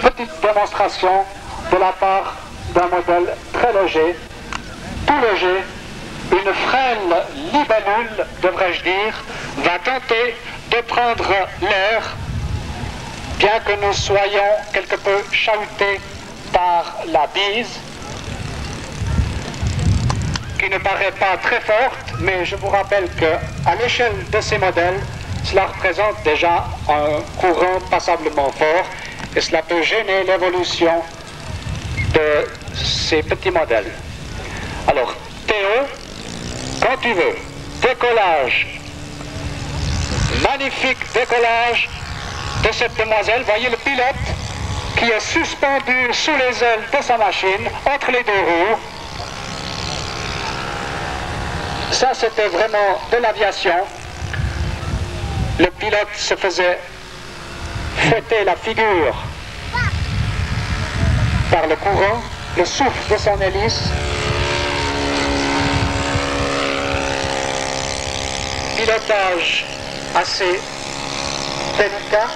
Petite démonstration de la part d'un modèle très léger, tout léger. Une frêle libellule, devrais-je dire, va tenter de prendre l'air, bien que nous soyons quelque peu chahutés par la bise, qui ne paraît pas très forte, mais je vous rappelle qu'à l'échelle de ces modèles, cela représente déjà un courant passablement fort, et cela peut gêner l'évolution de ces petits modèles. Alors, Théo, quand tu veux, décollage, magnifique décollage de cette demoiselle. Voyez le pilote qui est suspendu sous les ailes de sa machine, entre les deux roues. Ça, c'était vraiment de l'aviation. Le pilote se faisait fouetter la figure par le courant, le souffle de son hélice. Pilotage assez délicat,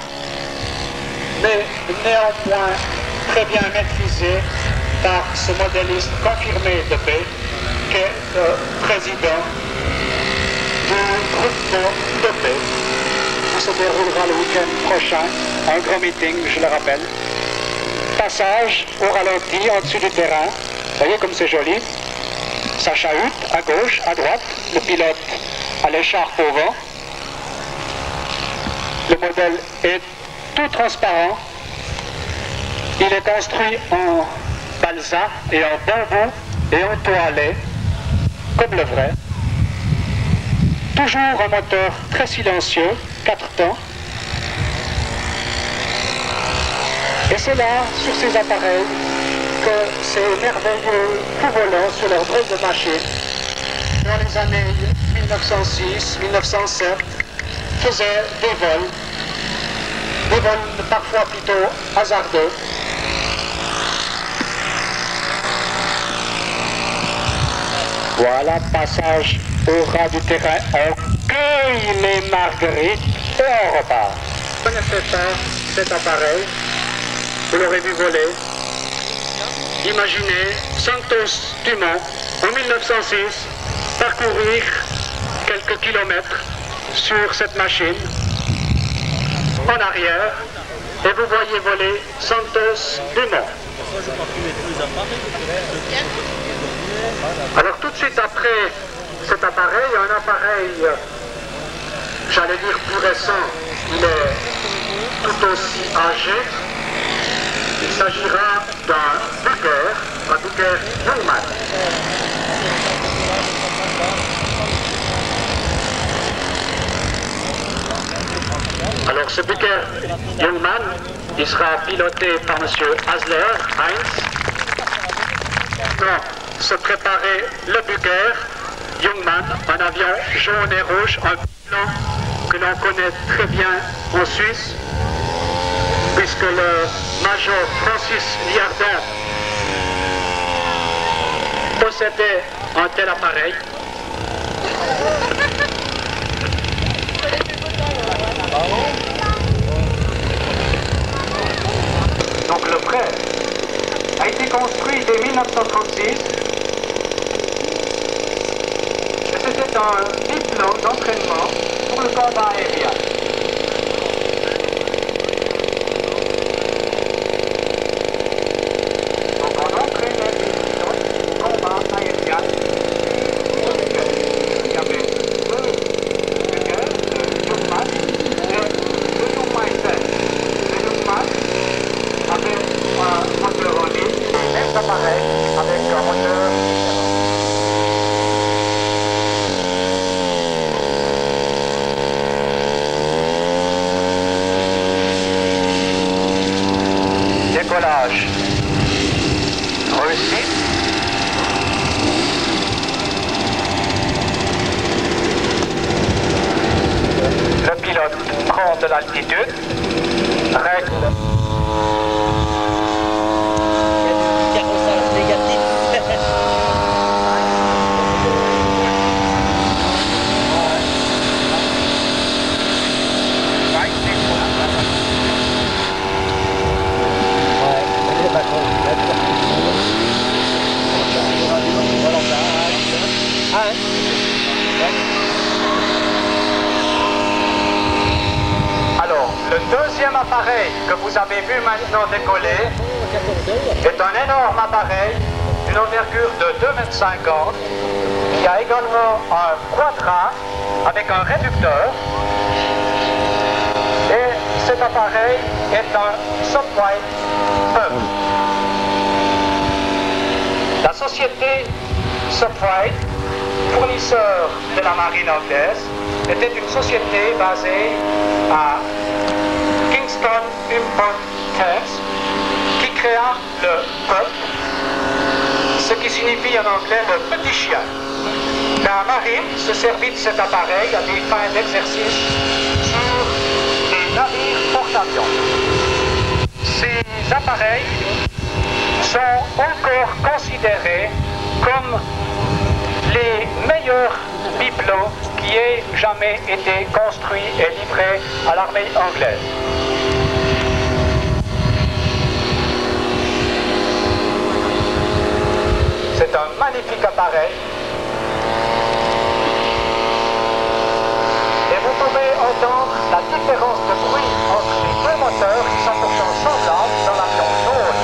mais néanmoins très bien maîtrisé par ce modéliste confirmé de paix qu'est le président du groupe de paix, qui se déroulera le week-end prochain, un grand meeting, je le rappelle. Passage au ralenti en-dessus du terrain, vous voyez comme c'est joli, ça chahute à gauche, à droite, le pilote à l'écharpe au vent. Le modèle est tout transparent. Il est construit en balsa et en bambou et en toilet, comme le vrai. Toujours un moteur très silencieux, 4 temps. Et c'est là, sur ces appareils, que ces merveilleux tout-volants sur leur drôle de machine, dans les années 1906-1907, faisaient des vols parfois plutôt hasardeux. Voilà, passage au ras du terrain, on cueille les marguerites et on repart. Vous ne connaissez pas cet appareil, vous l'aurez vu voler. Imaginez Santos Dumont en 1906 parcourir quelques kilomètres sur cette machine en arrière et vous voyez voler Santos Dumont. Alors tout de suite après cet appareil, un appareil, j'allais dire plus récent, il est tout aussi âgé. Il s'agira d'un Bucher Youngman. Alors ce Bucher Youngman, il sera piloté par M. Heinz. Donc, se préparer le Bucher Youngman, un avion jaune et rouge, un plan que l'on connaît très bien en Suisse, puisque le major Francis Liardon possédait un tel appareil. Donc le prêt a été construit dès 1936 et c'était un diplôme d'entraînement pour le combat aérien. Décollage réussi. Le pilote prend de l'altitude, règle. deuxième appareil que vous avez vu maintenant décoller est un énorme appareil d'une envergure de 2,50 m qui a également un quadra avec un réducteur. Et cet appareil est un Sopwith E. La société Sopwith, fournisseur de la marine anglaise, était une société basée à Kingston upon Thames qui créa le pup, ce qui signifie en anglais le petit chien. La marine se servit de cet appareil à des fins d'exercice sur des navires porte-avions. Ces appareils sont encore considérés comme les meilleurs bibelots qui aient jamais été construits et livrés à l'armée anglaise. C'est un magnifique appareil. Et vous pouvez entendre la différence de bruit entre les deux moteurs qui sont pourtant semblables dans l'avion jaune.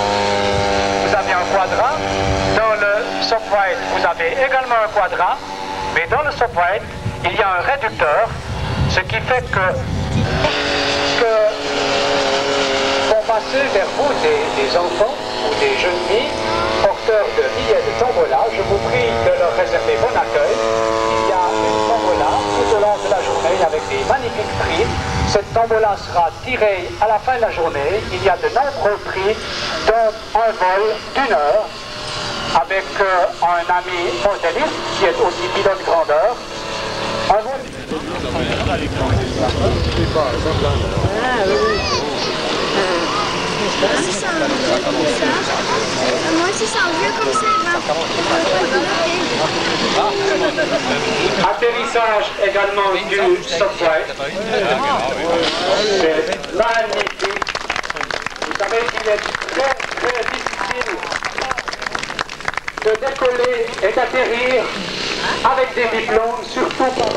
Vous avez un quadra. Dans le Sopwith, vous avez également un quadra. Mais dans le Sopwith, il y a un réducteur, ce qui fait que vont passer vers vous des enfants ou des jeunes filles porteurs de billets de tombola. Je vous prie de leur réserver bon accueil. Il y a une tombola tout au long de la journée avec des magnifiques prix. Cette tombola sera tirée à la fin de la journée. Il y a de nombreux prix, dont un vol d'1 heure avec un ami modéliste qui est aussi pilote grandeur. Un vol... Moi aussi, c'est un vieux comme ça, Atterrissage également du Sopwith. C'est magnifique. Vous savez qu'il est très difficile de décoller et d'atterrir avec des biplômes, surtout par...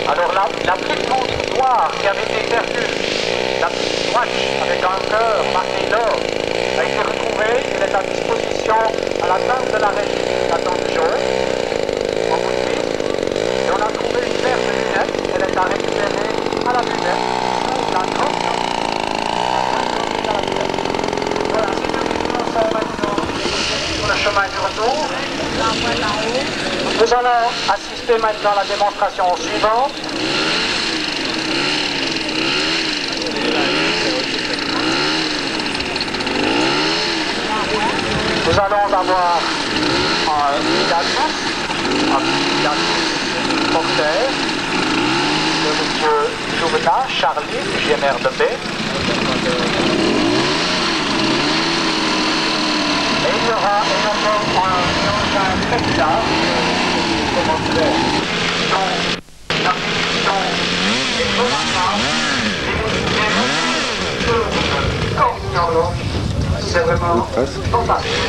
Alors la petite montre noire qui avait été perdue, la petite watch avec un cœur marqué l'or, a été retrouvée. Elle est à disposition à la table de la régie, la table jaune, au bout de piste. Et on a trouvé une paire de lunettes. Elle est à récupérer à la lunette. La grande voilà, ces deux biplômes sont maintenant sur le chemin du retour. Nous allons assister maintenant à la démonstration suivante. Nous allons avoir un Pilatus porteur de M. Jouvenat, Charlie, du GMR de B. Et il y aura également un engin très bizarre, c'est vraiment fantastique.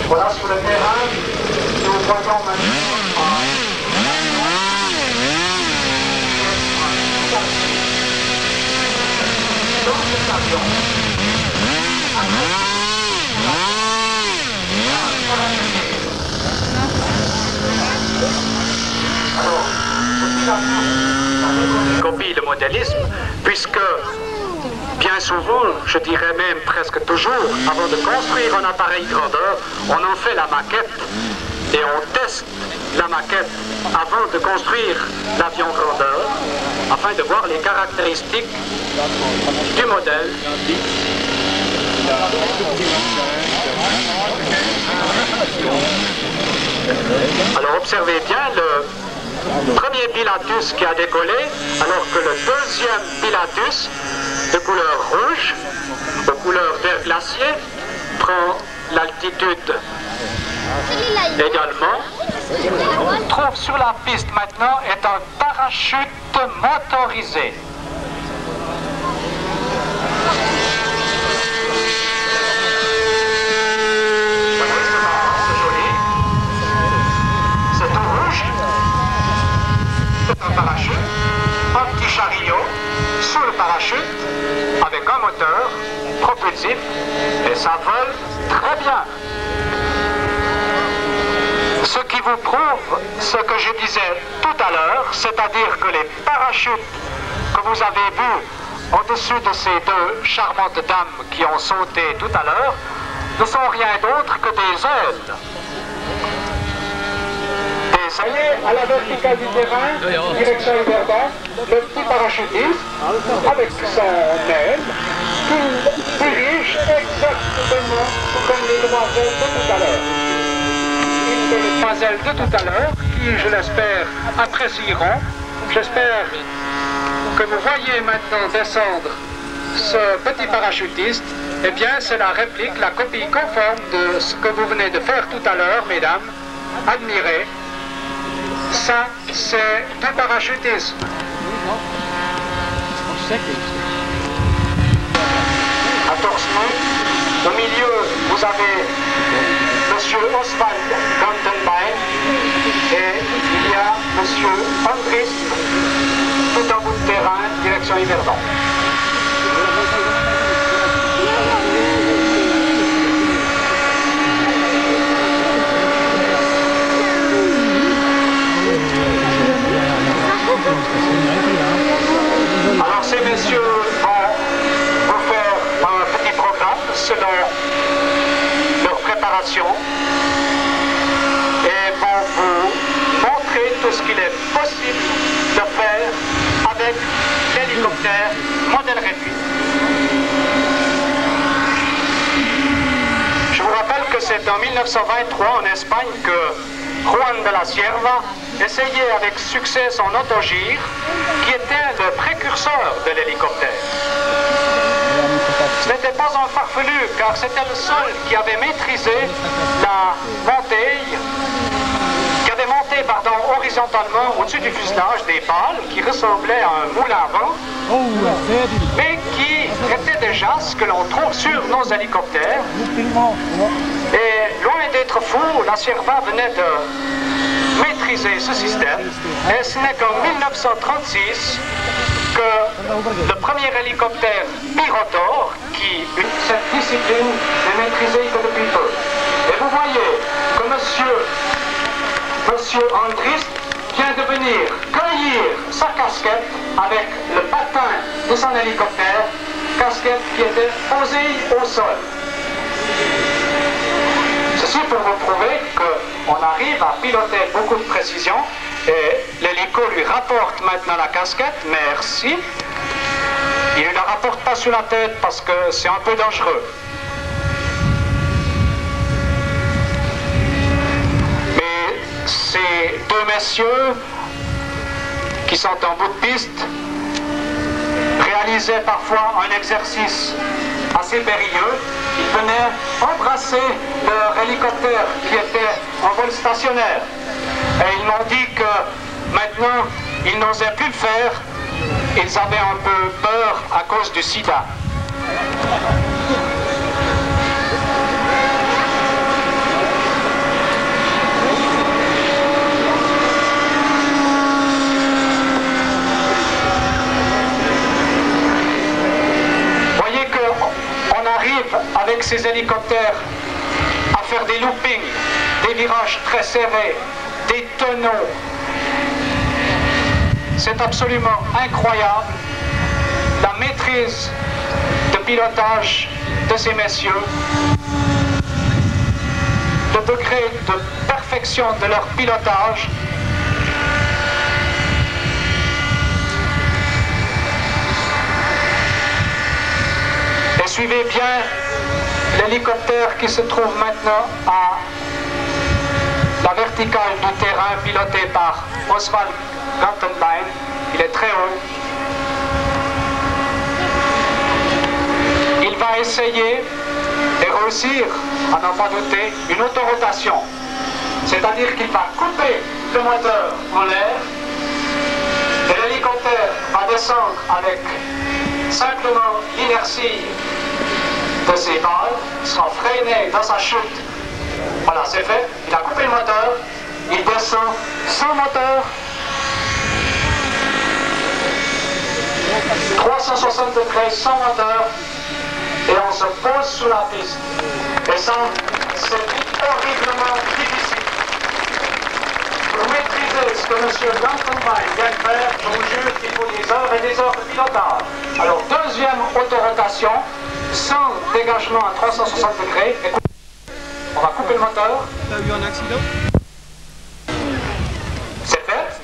Voilà, sur le terrain, nous voyons maintenant dans cet avion. Copie le modélisme, puisque bien souvent, je dirais même presque toujours, avant de construire un appareil grandeur, on en fait la maquette et on teste la maquette avant de construire l'avion grandeur, afin de voir les caractéristiques du modèle. Alors observez bien le premier Pilatus qui a décollé, alors que le deuxième Pilatus, de couleur rouge, de couleur vert glacier, prend l'altitude également. On trouve sur la piste maintenant est un parachute motorisé. C'est un parachute, un petit chariot sous le parachute avec un moteur propulsif et ça vole très bien. Ce qui vous prouve ce que je disais tout à l'heure, c'est-à-dire que les parachutes que vous avez vus au-dessus de ces deux charmantes dames qui ont sauté tout à l'heure ne sont rien d'autre que des ailes. Vous voyez, à la verticale du terrain, direction Yverdon, le petit parachutiste, avec son aile, qui dirige exactement comme les demoiselles de tout à l'heure. Les demoiselles de tout à l'heure, qui, je l'espère, apprécieront. J'espère que vous voyez maintenant descendre ce petit parachutiste. Eh bien, c'est la réplique, la copie conforme de ce que vous venez de faire tout à l'heure, mesdames. Admirez. Ça, c'est du parachutisme. À torse nu, au milieu, vous avez M. Oswald Gantenbein et il y a M. Andris, tout en bout de terrain, direction Yverdon. Alors ces messieurs vont vous faire un petit programme selon leur préparation et vont vous montrer tout ce qu'il est possible de faire avec l'hélicoptère modèle réduit. Je vous rappelle que c'est en 1923 en Espagne que Juan de la Cierva essayait avec succès son autogire, qui était le précurseur de l'hélicoptère. Ce n'était pas un farfelu, car c'était le seul qui avait maîtrisé la montée, qui avait monté horizontalement au-dessus du fuselage des pales, qui ressemblaient à un moulin à vent, mais qui était déjà ce que l'on trouve sur nos hélicoptères. Et loin d'être fou, la Cierva venait de maîtriser ce système, et ce n'est qu'en 1936 que le premier hélicoptère Pirotor, qui cette discipline n'est maîtrisée que depuis peu. Et vous voyez que monsieur Andris vient de venir cueillir sa casquette avec le patin de son hélicoptère, casquette qui était posée au sol. Ceci pour vous prouver qu'on arrive à piloter beaucoup de précision et l'hélico lui rapporte maintenant la casquette, merci. Il ne la rapporte pas sur la tête parce que c'est un peu dangereux. Mais ces deux messieurs qui sont en bout de piste réalisaient parfois un exercice assez périlleux. Ils venaient embrasser leur hélicoptère qui était en vol stationnaire. Et ils m'ont dit que maintenant, ils n'osaient plus le faire. Ils avaient un peu peur à cause du sida. Voyez qu'on arrive avec ces hélicoptères à faire des loopings, des virages très serrés, des tonneaux. C'est absolument incroyable la maîtrise de pilotage de ces messieurs, le degré de perfection de leur pilotage. Et suivez bien l'hélicoptère qui se trouve maintenant à la verticale du terrain piloté par Oswald Gantenbein. Il est très haut. Il va essayer et réussir, à n'en pas douter, une autorotation. C'est-à-dire qu'il va couper le moteur en l'air et l'hélicoptère va descendre avec simplement l'inertie de ses balles, sera freiné dans sa chute. Voilà, c'est fait. Il a coupé le moteur, il descend sans moteur. 360 degrés sans moteur et on se pose sur la piste. Et ça, c'est horriblement difficile. Pour maîtriser ce que M. Blankenwein vient de faire, je vous jure qu'il faut des heures et des heures de pilotage. Alors, deuxième autorotation, sans dégagement à 360 degrés. On va couper le moteur. T'as eu un accident? C'est fait.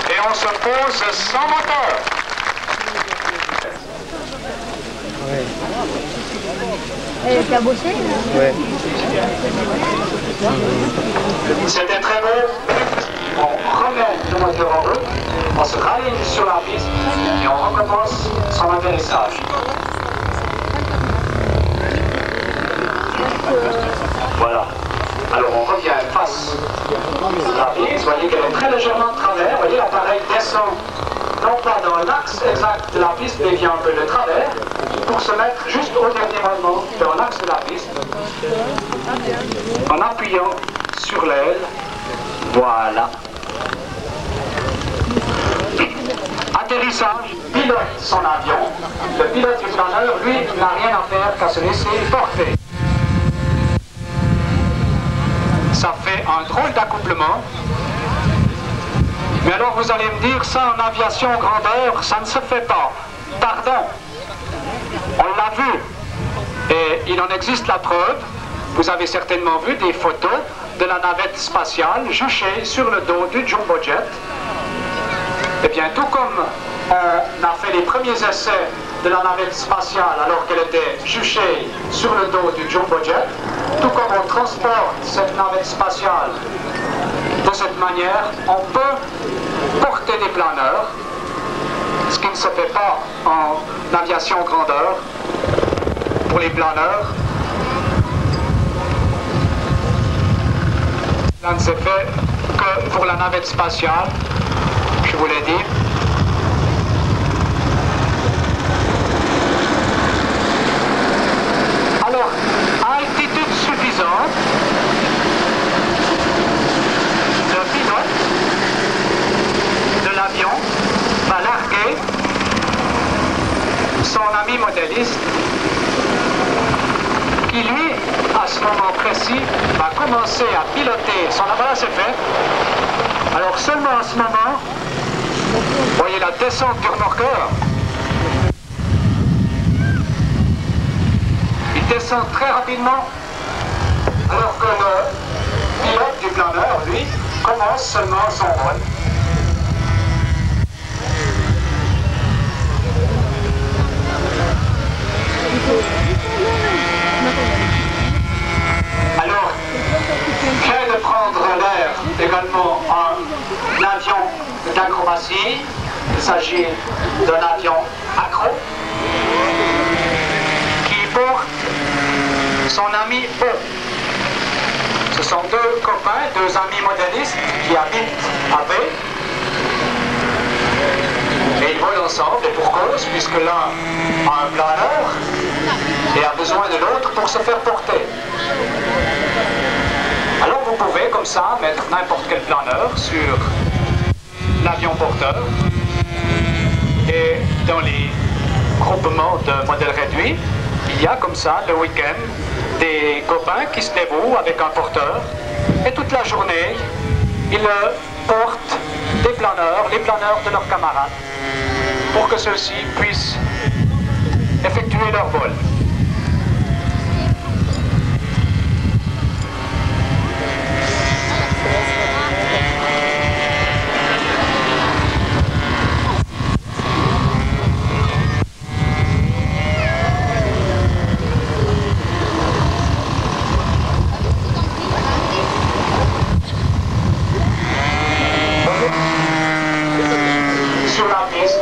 Et on se pose sans moteur. Ouais. Et t'as bossé? Ouais. C'était très beau. On remet le moteur en route, on se réaligne sur la piste et on recommence son atterrissage. Voilà. Alors on revient face à la piste, vous voyez qu'elle est très légèrement de travers, vous voyez l'appareil descend non pas dans l'axe exact de la piste, mais vient un peu de travers, pour se mettre juste au dernier moment dans l'axe de la piste, en appuyant sur l'aile. Voilà. Atterrissage, pilote son avion. Le pilote du planeur, lui, n'a rien à faire qu'à se laisser porter. Ça fait un drôle d'accouplement. Mais alors vous allez me dire, ça en aviation grandeur, ça ne se fait pas. Pardon. On l'a vu. Et il en existe la preuve. Vous avez certainement vu des photos de la navette spatiale juchée sur le dos du Jumbo Jet. Eh bien, tout comme on a fait les premiers essais de la navette spatiale alors qu'elle était juchée sur le dos du Jumbo Jet, tout comme on transporte cette navette spatiale de cette manière, on peut porter des planeurs, ce qui ne se fait pas en aviation grandeur. Pour les planeurs, ça ne s'est fait que pour la navette spatiale, je vous l'ai dit. Alors, à altitude suffisante, le pilote de l'avion va larguer son ami modéliste qui lui, à ce moment précis, va commencer à piloter son appareil. Voilà, c'est fait. Alors seulement à ce moment, vous voyez la descente du remorqueur. Il descend très rapidement, alors que le pilote du planeur, lui, commence seulement son vol. Alors, vient de prendre l'air également un avion d'acrobatie. Il s'agit d'un avion acro qui porte son ami E. Ce sont deux copains, deux amis modélistes qui habitent à B. Et ils volent ensemble, et pour cause, puisque l'un a un planeur et a besoin de l'autre pour se faire porter. Alors vous pouvez, comme ça, mettre n'importe quel planeur sur l'avion porteur. Et dans les groupements de modèles réduits, il y a comme ça, le week-end, des copains qui se dévouent avec un porteur. Et toute la journée, ils portent des planeurs, les planeurs de leurs camarades, pour que ceux-ci puissent effectuer leur vol. Sur la piste,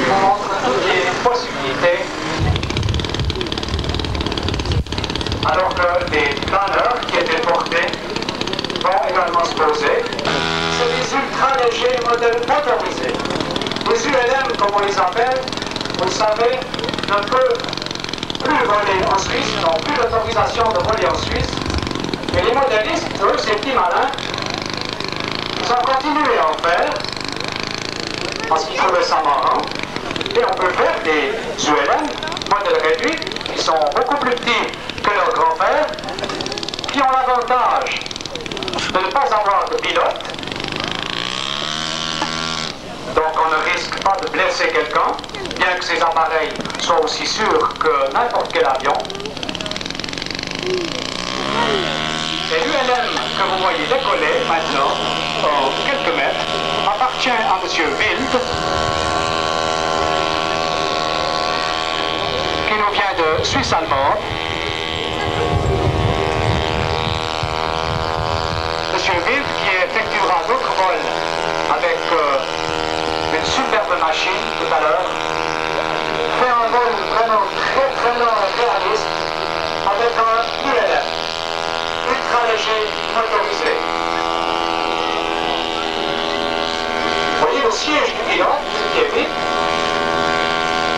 on montre toutes les possibilités, alors que les planeurs qui étaient portés vont également se poser. C'est des ultra légers modèles motorisés. Les ULM, comme on les appelle, vous le savez, ne peuvent plus voler en Suisse, n'ont plus l'autorisation de voler en Suisse. Et les modélistes, eux, ces petits malins, ils ont continué à en faire parce qu'ils trouvaient ça marrant. Et on peut faire des ULM, modèles réduits, qui sont beaucoup plus petits que leurs grands-pères, qui ont l'avantage de ne pas avoir de pilote. Donc on ne risque pas de blesser quelqu'un, bien que ces appareils soient aussi sûrs que n'importe quel avion. Et l'ULM que vous voyez décoller maintenant, en quelques mètres, appartient à M. Wild, qui nous vient de Suisse allemande. M. Wild qui effectuera d'autres vols avec une superbe machine tout à l'heure, fait un vol vraiment très lent et réaliste avec un ULM ultra léger motorisé. Vous voyez le siège du pilote qui est vide,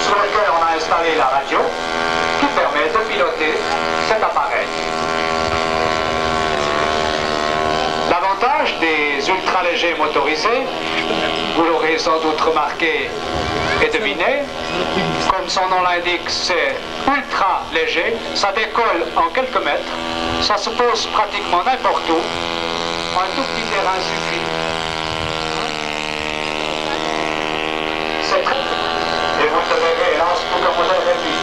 sur lequel on a installé la radio qui permet de piloter cet appareil. L'avantage des ultra-légers motorisés, vous l'aurez sans doute remarqué et deviné, comme son nom l'indique, c'est ultra léger, ça décolle en quelques mètres, ça se pose pratiquement n'importe où, un tout petit terrain suffit. C'est très... Et vous le verrez, hélas, tout comme modèle réduit.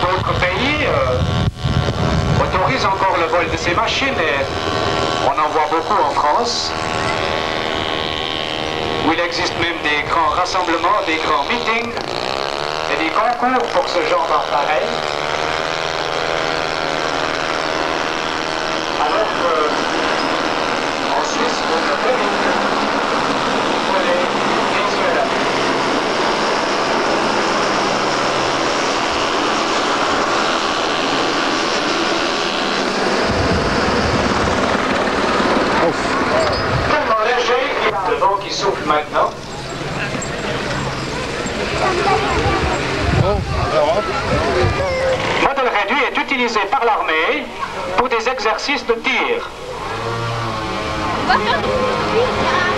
D'autres pays autorisent encore le vol de ces machines et on en voit beaucoup en France, où il existe même des grands rassemblements, des grands meetings et des concours pour ce genre d'appareil. Alors qu'en Suisse, on ne permet de voler visuellement. Tellement léger, il y a le vent qui souffle maintenant. Le modèle réduit est utilisé par l'armée pour des exercices de tir.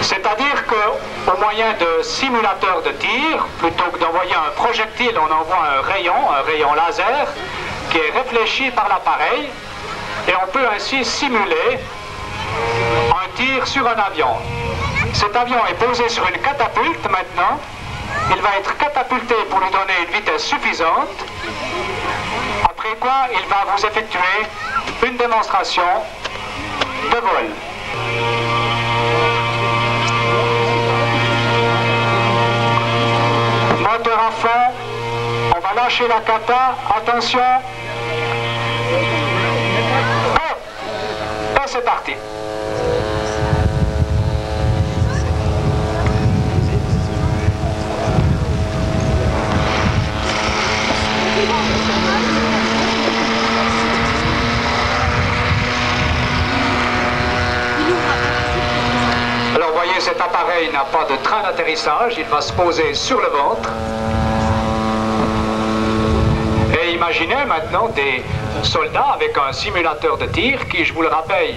C'est-à-dire qu'au moyen de simulateurs de tir, plutôt que d'envoyer un projectile, on envoie un rayon laser, qui est réfléchi par l'appareil, et on peut ainsi simuler un tir sur un avion. Cet avion est posé sur une catapulte maintenant. Il va être catapulté pour lui donner une vitesse suffisante. Après quoi, il va vous effectuer une démonstration de vol. Moteur à fond. On va lâcher la cata. Attention. Et c'est parti. Alors vous voyez, cet appareil n'a pas de train d'atterrissage, il va se poser sur le ventre. Et imaginez maintenant des soldats avec un simulateur de tir qui, je vous le rappelle,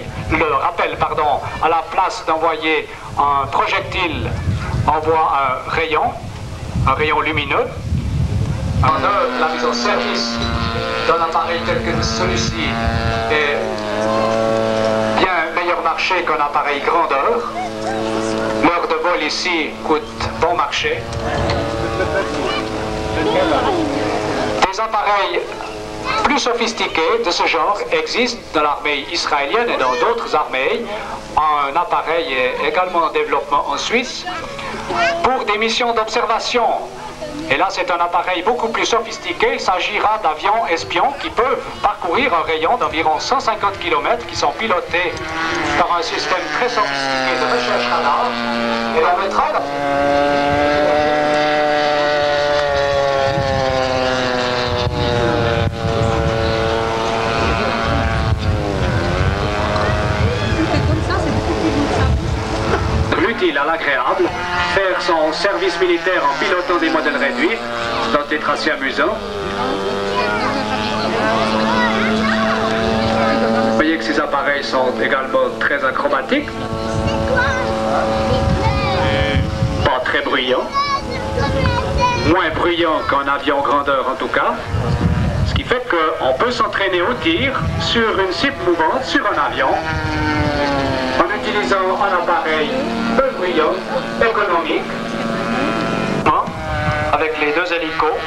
à la place d'envoyer un projectile, envoie un rayon lumineux. En œuvre, la mise en service d'un appareil tel que celui-ci est bien meilleur marché qu'un appareil grandeur. L'heure de vol ici coûte bon marché. Des appareils plus sophistiqués de ce genre existent dans l'armée israélienne et dans d'autres armées. Un appareil est également en développement en Suisse pour des missions d'observation. Et là, c'est un appareil beaucoup plus sophistiqué. Il s'agira d'avions espions qui peuvent parcourir un rayon d'environ 150 km, qui sont pilotés par un système très sophistiqué de recherche radar. Et on mettra... l'utile à l'agréable, faire son service militaire en pilotant des modèles réduits, ça doit être assez amusant. Vous voyez que ces appareils sont également très acrobatiques, pas très bruyants, moins bruyants qu'un avion grandeur en tout cas, ce qui fait qu'on peut s'entraîner au tir sur une cible mouvante, sur un avion, en utilisant un appareil peu bruyant, économique, avec les deux hélicos,